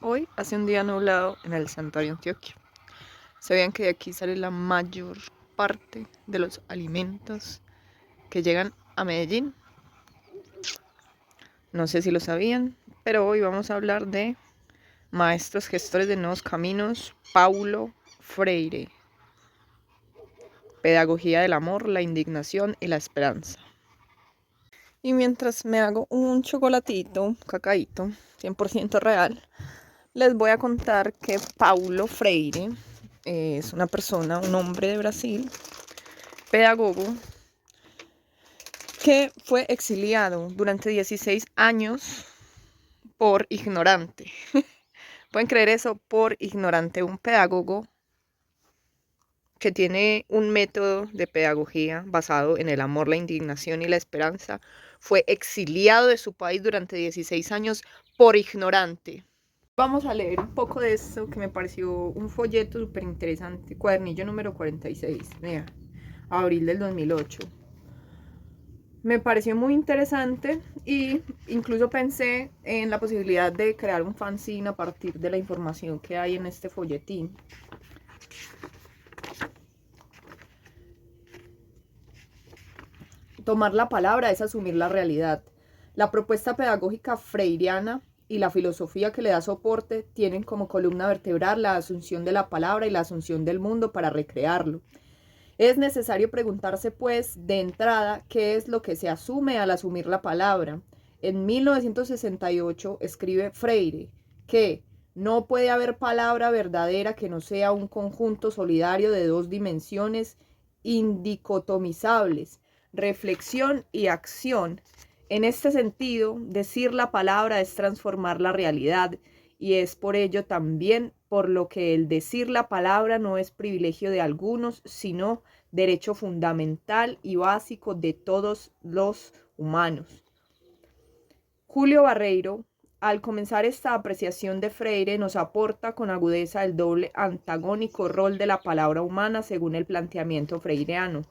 Hoy hace un día nublado en el santuario Antioquia. ¿Sabían que de aquí sale la mayor parte de los alimentos que llegan a Medellín? No sé si lo sabían, pero hoy vamos a hablar de maestros gestores de nuevos caminos, Paulo Freire. Pedagogía del amor, la indignación y la esperanza. Y mientras me hago un chocolatito, cacaíto, 100% real, les voy a contar que Paulo Freire es una persona, un hombre de Brasil, pedagogo, que fue exiliado durante 16 años por ignorante. ¿Pueden creer eso? Por ignorante. Un pedagogo que tiene un método de pedagogía basado en el amor, la indignación y la esperanza, fue exiliado de su país durante 16 años por ignorante. Vamos a leer un poco de esto que me pareció un folleto súper interesante, cuadernillo número 46, mira, abril del 2008. Me pareció muy interesante y incluso pensé en la posibilidad de crear un fanzine a partir de la información que hay en este folletín. Tomar la palabra es asumir la realidad. La propuesta pedagógica freiriana y la filosofía que le da soporte tienen como columna vertebral la asunción de la palabra y la asunción del mundo para recrearlo. Es necesario preguntarse, pues, de entrada, ¿qué es lo que se asume al asumir la palabra? En 1968 escribe Freire que no puede haber palabra verdadera que no sea un conjunto solidario de dos dimensiones indicotomizables, reflexión y acción. En este sentido, decir la palabra es transformar la realidad, y es por ello también por lo que el decir la palabra no es privilegio de algunos, sino derecho fundamental y básico de todos los humanos. Julio Barreiro, al comenzar esta apreciación de Freire, nos aporta con agudeza el doble antagónico rol de la palabra humana según el planteamiento freireano.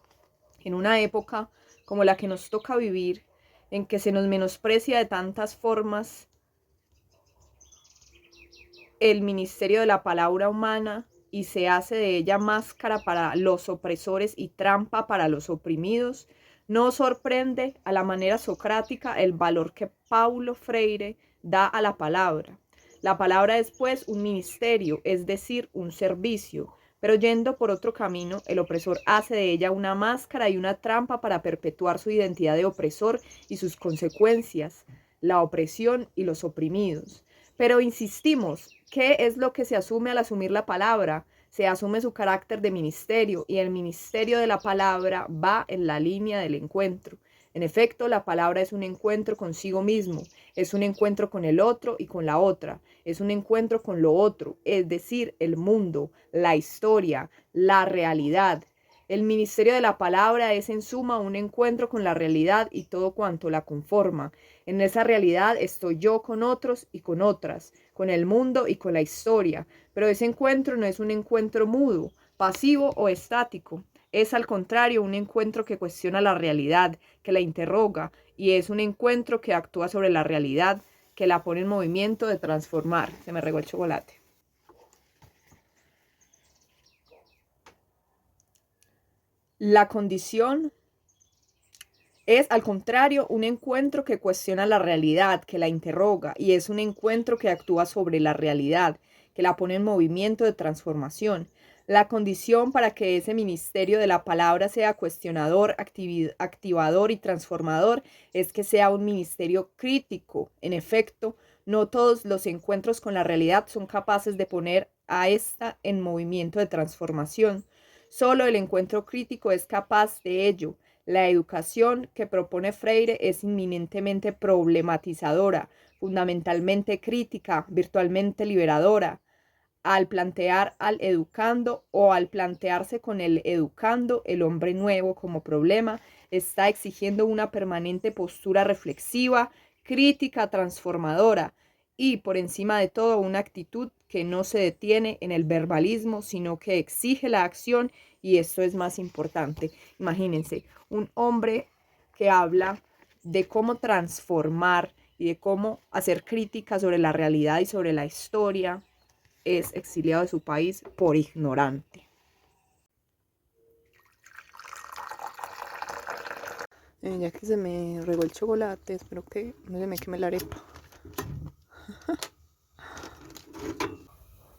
En una época como la que nos toca vivir, en que se nos menosprecia de tantas formas el ministerio de la palabra humana y se hace de ella máscara para los opresores y trampa para los oprimidos, no sorprende a la manera socrática el valor que Paulo Freire da a la palabra. La palabra es pues un ministerio, es decir, un servicio, pero yendo por otro camino, el opresor hace de ella una máscara y una trampa para perpetuar su identidad de opresor y sus consecuencias, la opresión y los oprimidos. Pero insistimos, ¿qué es lo que se asume al asumir la palabra? Se asume su carácter de ministerio, y el ministerio de la palabra va en la línea del encuentro. En efecto, la palabra es un encuentro consigo mismo, es un encuentro con el otro y con la otra, es un encuentro con lo otro, es decir, el mundo, la historia, la realidad. El ministerio de la palabra es en suma un encuentro con la realidad y todo cuanto la conforma. En esa realidad estoy yo con otros y con otras, con el mundo y con la historia, pero ese encuentro no es un encuentro mudo, pasivo o estático. Es al contrario un encuentro que cuestiona la realidad, que la interroga, y es un encuentro que actúa sobre la realidad, que la pone en movimiento de transformar. Se me regó el chocolate. La condición es, al contrario, un encuentro que cuestiona la realidad, que la interroga, y es un encuentro que actúa sobre la realidad, que la pone en movimiento de transformación. La condición para que ese ministerio de la palabra sea cuestionador, activador y transformador es que sea un ministerio crítico. En efecto, no todos los encuentros con la realidad son capaces de poner a esta en movimiento de transformación. Solo el encuentro crítico es capaz de ello. La educación que propone Freire es inminentemente problematizadora, fundamentalmente crítica, virtualmente liberadora. Al plantear al educando o al plantearse con el educando el hombre nuevo como problema, está exigiendo una permanente postura reflexiva, crítica, transformadora y, por encima de todo, una actitud que no se detiene en el verbalismo, sino que exige la acción, y esto es más importante. Imagínense, un hombre que habla de cómo transformar y de cómo hacer críticas sobre la realidad y sobre la historia, es exiliado de su país por ignorante. Ya que se me regó el chocolate, espero que no se me queme la arepa.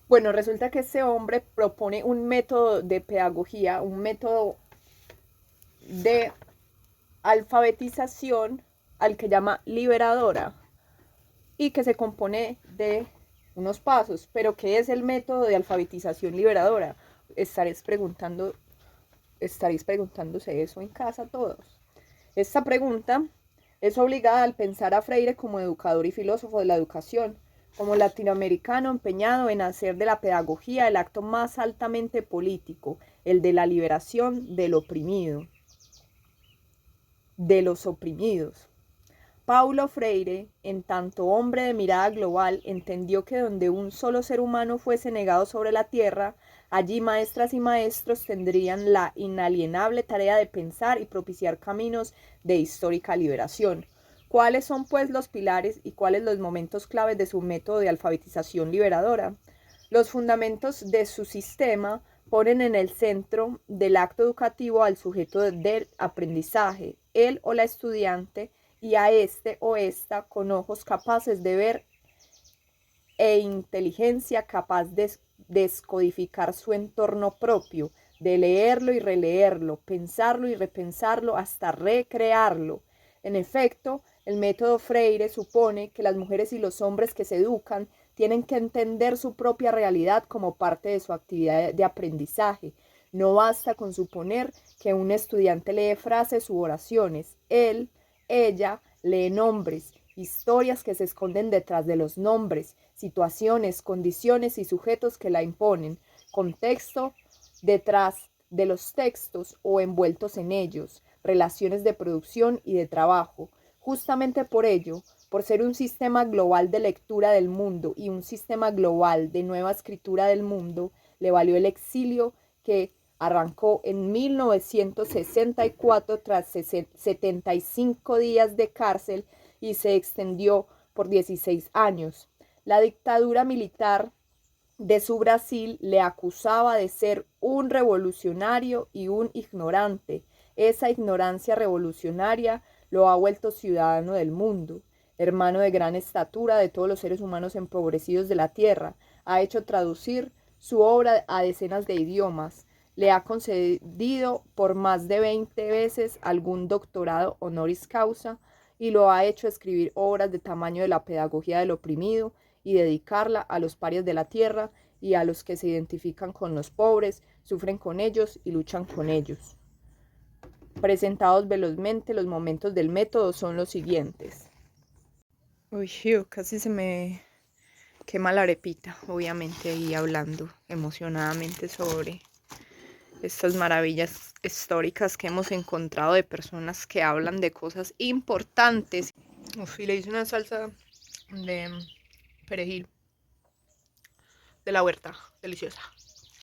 Bueno, resulta que este hombre propone un método de pedagogía, un método de alfabetización al que llama liberadora y que se compone de unos pasos. Pero ¿qué es el método de alfabetización liberadora? Estaréis preguntándose eso en casa todos. Esta pregunta es obligada al pensar a Freire como educador y filósofo de la educación, como latinoamericano empeñado en hacer de la pedagogía el acto más altamente político, el de la liberación del oprimido, de los oprimidos. Paulo Freire, en tanto hombre de mirada global, entendió que donde un solo ser humano fuese negado sobre la tierra, allí maestras y maestros tendrían la inalienable tarea de pensar y propiciar caminos de histórica liberación. ¿Cuáles son, pues, los pilares y cuáles los momentos claves de su método de alfabetización liberadora? Los fundamentos de su sistema ponen en el centro del acto educativo al sujeto del aprendizaje, él o la estudiante, y a este o esta con ojos capaces de ver e inteligencia capaz de descodificar su entorno propio, de leerlo y releerlo, pensarlo y repensarlo hasta recrearlo. En efecto, el método Freire supone que las mujeres y los hombres que se educan tienen que entender su propia realidad como parte de su actividad de aprendizaje. No basta con suponer que un estudiante lee frases u oraciones. Ella lee nombres, historias que se esconden detrás de los nombres, situaciones, condiciones y sujetos que la imponen, contexto detrás de los textos o envueltos en ellos, relaciones de producción y de trabajo. Justamente por ello, por ser un sistema global de lectura del mundo y un sistema global de nueva escritura del mundo, le valió el exilio que arrancó en 1964 tras 75 días de cárcel y se extendió por 16 años. La dictadura militar de su Brasil le acusaba de ser un revolucionario y un ignorante. Esa ignorancia revolucionaria lo ha vuelto ciudadano del mundo, hermano de gran estatura de todos los seres humanos empobrecidos de la tierra. Ha hecho traducir su obra a decenas de idiomas. Le ha concedido por más de 20 veces algún doctorado honoris causa y lo ha hecho escribir obras de tamaño de la pedagogía del oprimido y dedicarla a los parias de la tierra y a los que se identifican con los pobres, sufren con ellos y luchan con ellos. Presentados velozmente, los momentos del método son los siguientes. Uy, casi se me quema la arepita, obviamente, y hablando emocionadamente sobre estas maravillas históricas que hemos encontrado de personas que hablan de cosas importantes. Uf, y le hice una salsa de perejil de la huerta, deliciosa.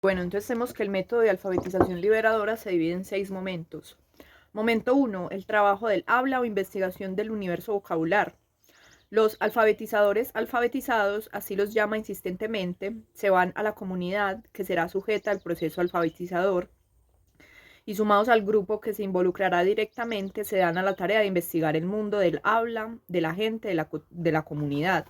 Bueno, entonces vemos que el método de alfabetización liberadora se divide en 6 momentos. Momento 1, el trabajo del habla o investigación del universo vocabular. Los alfabetizadores alfabetizados, así los llama insistentemente, se van a la comunidad que será sujeta al proceso alfabetizador y sumados al grupo que se involucrará directamente se dan a la tarea de investigar el mundo del habla, de la gente, de la comunidad.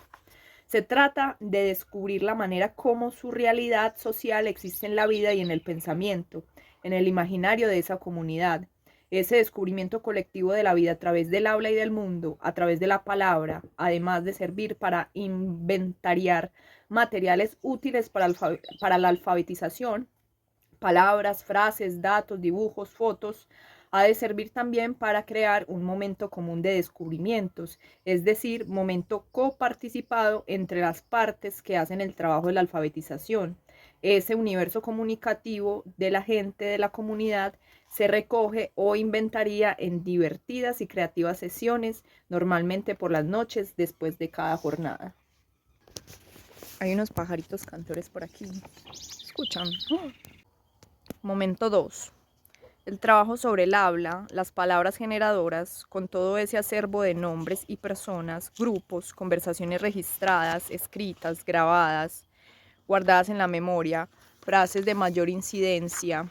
Se trata de descubrir la manera como su realidad social existe en la vida y en el pensamiento, en el imaginario de esa comunidad. Ese descubrimiento colectivo de la vida a través del habla y del mundo, a través de la palabra, además de servir para inventariar materiales útiles para la alfabetización, palabras, frases, datos, dibujos, fotos, ha de servir también para crear un momento común de descubrimientos, es decir, momento coparticipado entre las partes que hacen el trabajo de la alfabetización. Ese universo comunicativo de la gente de la comunidad se recoge o inventaría en divertidas y creativas sesiones, normalmente por las noches después de cada jornada. Hay unos pajaritos cantores por aquí. ¿Escuchan? Momento 2. El trabajo sobre el habla, las palabras generadoras, con todo ese acervo de nombres y personas, grupos, conversaciones registradas, escritas, grabadas, guardadas en la memoria, frases de mayor incidencia,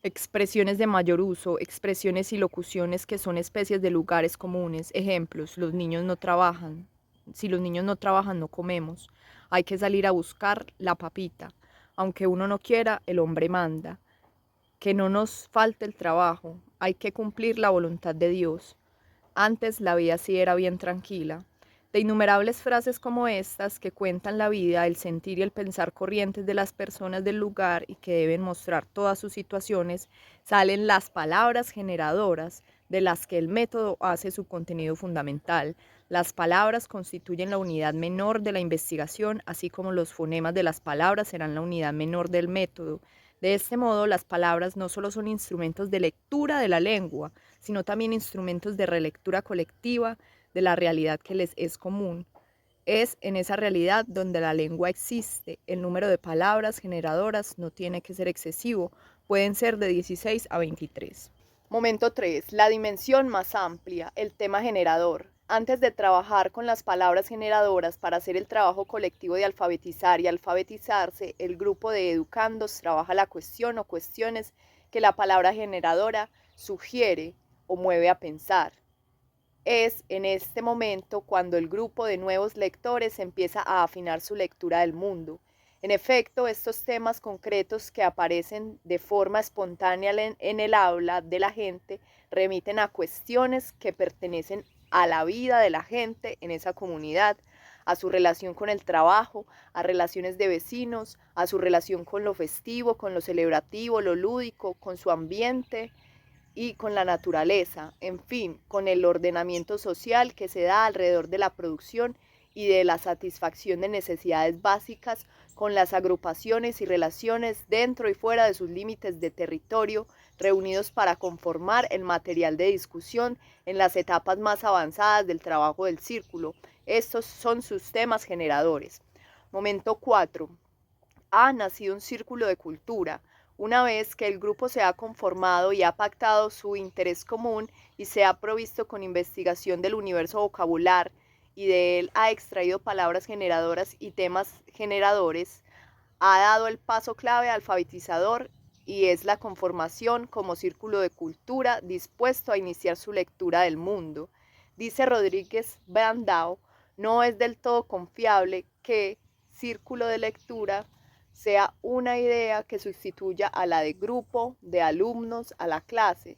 expresiones de mayor uso, expresiones y locuciones que son especies de lugares comunes. Ejemplos, los niños no trabajan. Si los niños no trabajan, no comemos. Hay que salir a buscar la papita. Aunque uno no quiera, el hombre manda. Que no nos falte el trabajo. Hay que cumplir la voluntad de Dios. Antes la vida sí era bien tranquila. De innumerables frases como estas que cuentan la vida, el sentir y el pensar corrientes de las personas del lugar y que deben mostrar todas sus situaciones, salen las palabras generadoras de las que el método hace su contenido fundamental. Las palabras constituyen la unidad menor de la investigación, así como los fonemas de las palabras serán la unidad menor del método. De este modo, las palabras no solo son instrumentos de lectura de la lengua, sino también instrumentos de relectura colectiva de la realidad que les es común. Es en esa realidad donde la lengua existe. El número de palabras generadoras no tiene que ser excesivo, pueden ser de 16 a 23. Momento 3. La dimensión más amplia, el tema generador. Antes de trabajar con las palabras generadoras para hacer el trabajo colectivo de alfabetizar y alfabetizarse, el grupo de educandos trabaja la cuestión o cuestiones que la palabra generadora sugiere o mueve a pensar. Es en este momento cuando el grupo de nuevos lectores empieza a afinar su lectura del mundo. En efecto, estos temas concretos que aparecen de forma espontánea en el habla de la gente remiten a cuestiones que pertenecen a la vida de la gente en esa comunidad, a su relación con el trabajo, a relaciones de vecinos, a su relación con lo festivo, con lo celebrativo, lo lúdico, con su ambiente y con la naturaleza, en fin, con el ordenamiento social que se da alrededor de la producción y de la satisfacción de necesidades básicas, con las agrupaciones y relaciones dentro y fuera de sus límites de territorio, reunidos para conformar el material de discusión en las etapas más avanzadas del trabajo del círculo. Estos son sus temas generadores. Momento 4. Ha nacido un círculo de cultura. Una vez que el grupo se ha conformado y ha pactado su interés común y se ha provisto con investigación del universo vocabular y de él ha extraído palabras generadoras y temas generadores, ha dado el paso clave alfabetizador y es la conformación como círculo de cultura dispuesto a iniciar su lectura del mundo. Dice Rodríguez Brandao, no es del todo confiable que círculo de lectura sea una idea que sustituya a la de grupo, de alumnos, a la clase.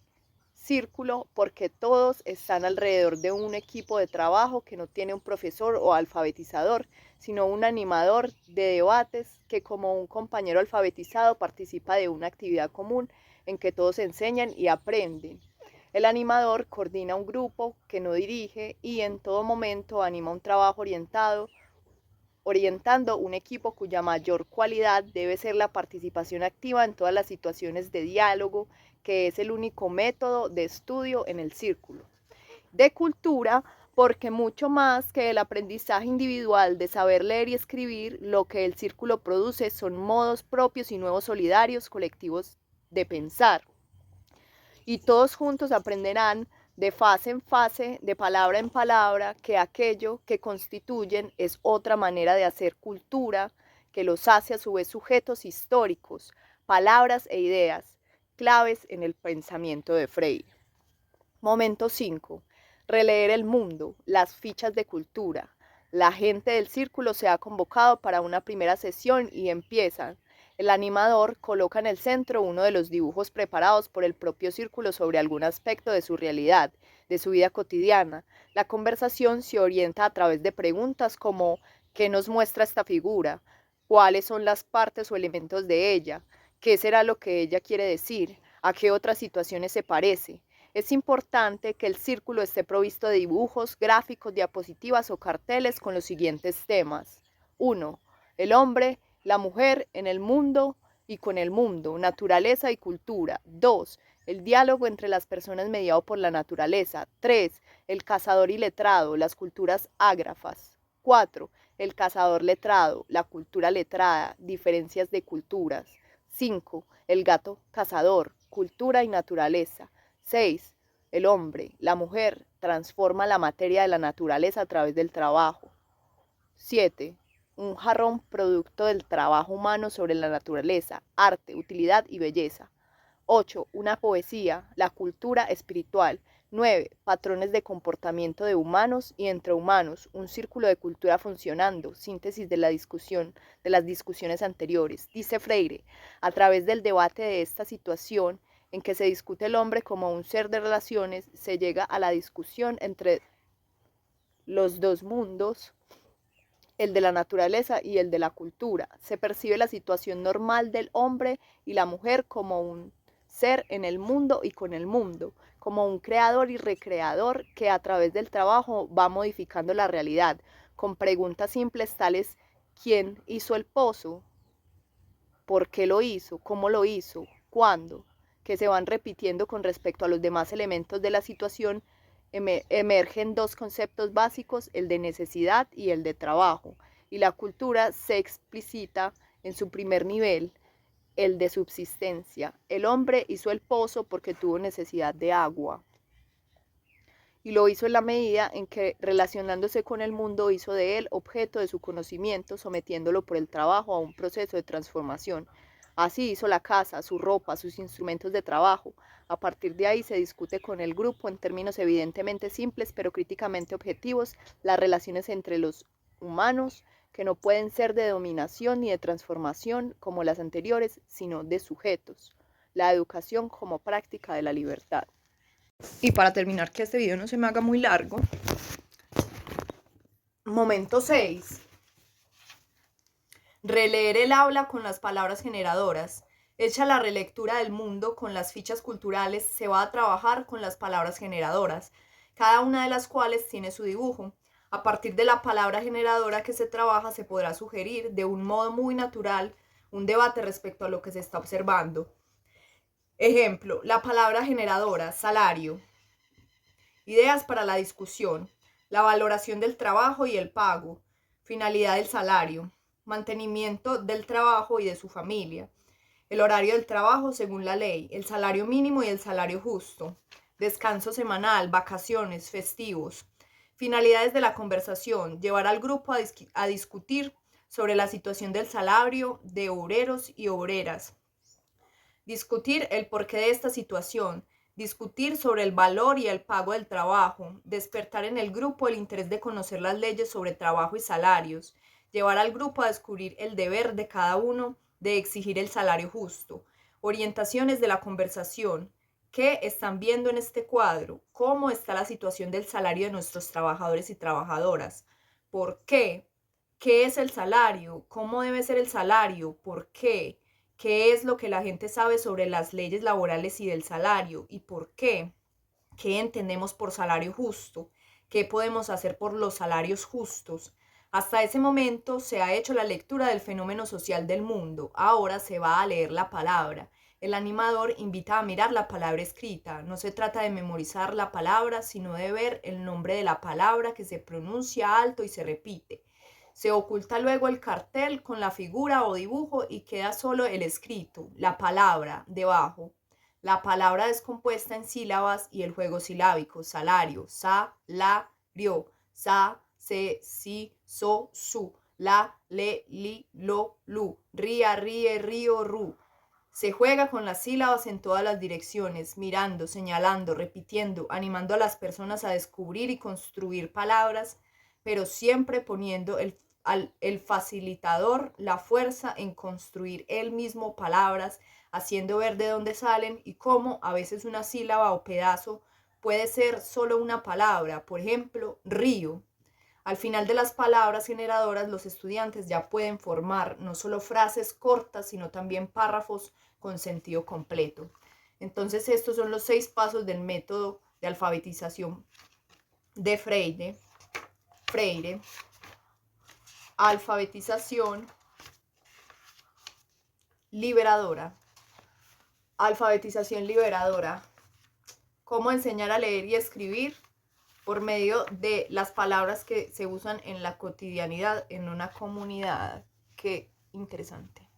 Círculo porque todos están alrededor de un equipo de trabajo que no tiene un profesor o alfabetizador, sino un animador de debates que como un compañero alfabetizado participa de una actividad común en que todos enseñan y aprenden. El animador coordina un grupo que no dirige y en todo momento anima un trabajo orientando un equipo cuya mayor cualidad debe ser la participación activa en todas las situaciones de diálogo, que es el único método de estudio en el círculo. De cultura, porque mucho más que el aprendizaje individual de saber leer y escribir, lo que el círculo produce son modos propios y nuevos solidarios colectivos de pensar. Y todos juntos aprenderán de fase en fase, de palabra en palabra, que aquello que constituyen es otra manera de hacer cultura, que los hace a su vez sujetos históricos, palabras e ideas, claves en el pensamiento de Freire. Momento 5. Releer el mundo, las fichas de cultura. La gente del círculo se ha convocado para una primera sesión y empiezan. El animador coloca en el centro uno de los dibujos preparados por el propio círculo sobre algún aspecto de su realidad, de su vida cotidiana. La conversación se orienta a través de preguntas como ¿qué nos muestra esta figura? ¿Cuáles son las partes o elementos de ella? ¿Qué será lo que ella quiere decir? ¿A qué otras situaciones se parece? Es importante que el círculo esté provisto de dibujos, gráficos, diapositivas o carteles con los siguientes temas. 1. El hombre, la mujer en el mundo y con el mundo, naturaleza y cultura. 2. El diálogo entre las personas mediado por la naturaleza. 3. El cazador y letrado, las culturas ágrafas. 4. El cazador letrado, la cultura letrada, diferencias de culturas. 5. El gato cazador, cultura y naturaleza. 6. El hombre, la mujer, transforma la materia de la naturaleza a través del trabajo. 7. Un jarrón producto del trabajo humano sobre la naturaleza, arte, utilidad y belleza. 8. Una poesía, la cultura espiritual. 9. Patrones de comportamiento de humanos y entre humanos, un círculo de cultura funcionando, síntesis de la discusión, de las discusiones anteriores. Dice Freire, a través del debate de esta situación en que se discute el hombre como un ser de relaciones, se llega a la discusión entre los dos mundos, el de la naturaleza y el de la cultura. Se percibe la situación normal del hombre y la mujer como un ser en el mundo y con el mundo, como un creador y recreador que a través del trabajo va modificando la realidad, con preguntas simples tales: ¿quién hizo el pozo? ¿Por qué lo hizo? ¿Cómo lo hizo? ¿Cuándo? Que se van repitiendo con respecto a los demás elementos de la situación. Emergen dos conceptos básicos, el de necesidad y el de trabajo, y la cultura se explicita en su primer nivel, el de subsistencia. El hombre hizo el pozo porque tuvo necesidad de agua, y lo hizo en la medida en que, relacionándose con el mundo, hizo de él objeto de su conocimiento, sometiéndolo por el trabajo a un proceso de transformación. Así hizo la casa, su ropa, sus instrumentos de trabajo. A partir de ahí se discute con el grupo, en términos evidentemente simples pero críticamente objetivos, las relaciones entre los humanos, que no pueden ser de dominación ni de transformación como las anteriores, sino de sujetos. La educación como práctica de la libertad. Y para terminar, que este video no se me haga muy largo, momento 6. Releer el aula con las palabras generadoras. Hecha la relectura del mundo con las fichas culturales, se va a trabajar con las palabras generadoras, cada una de las cuales tiene su dibujo. A partir de la palabra generadora que se trabaja, se podrá sugerir de un modo muy natural un debate respecto a lo que se está observando. Ejemplo, la palabra generadora, salario. Ideas para la discusión: la valoración del trabajo y el pago, finalidad del salario, mantenimiento del trabajo y de su familia, el horario del trabajo según la ley, el salario mínimo y el salario justo, descanso semanal, vacaciones, festivos. Finalidades de la conversación: llevar al grupo a discutir sobre la situación del salario de obreros y obreras, discutir el porqué de esta situación, discutir sobre el valor y el pago del trabajo, despertar en el grupo el interés de conocer las leyes sobre trabajo y salarios, llevar al grupo a descubrir el deber de cada uno de exigir el salario justo. Orientaciones de la conversación: ¿qué están viendo en este cuadro? ¿Cómo está la situación del salario de nuestros trabajadores y trabajadoras? ¿Por qué? ¿Qué es el salario? ¿Cómo debe ser el salario? ¿Por qué? ¿Qué es lo que la gente sabe sobre las leyes laborales y del salario? ¿Y por qué? ¿Qué entendemos por salario justo? ¿Qué podemos hacer por los salarios justos? Hasta ese momento se ha hecho la lectura del fenómeno social del mundo. Ahora se va a leer la palabra. El animador invita a mirar la palabra escrita. No se trata de memorizar la palabra, sino de ver el nombre de la palabra que se pronuncia alto y se repite. Se oculta luego el cartel con la figura o dibujo y queda solo el escrito, la palabra, debajo. La palabra descompuesta en sílabas y el juego silábico: salario, sa, la, rio, sa, se, si, so, su, la, le, li, lo, lu, ría, ríe, río, ru. Se juega con las sílabas en todas las direcciones, mirando, señalando, repitiendo, animando a las personas a descubrir y construir palabras, pero siempre poniendo el facilitador la fuerza en construir él mismo palabras, haciendo ver de dónde salen y cómo a veces una sílaba o pedazo puede ser solo una palabra. Por ejemplo, río. Al final de las palabras generadoras, los estudiantes ya pueden formar no solo frases cortas, sino también párrafos con sentido completo. Entonces, estos son los 6 pasos del método de alfabetización de Freire. Alfabetización liberadora. Alfabetización liberadora. ¿Cómo enseñar a leer y escribir? Por medio de las palabras que se usan en la cotidianidad en una comunidad. Qué interesante.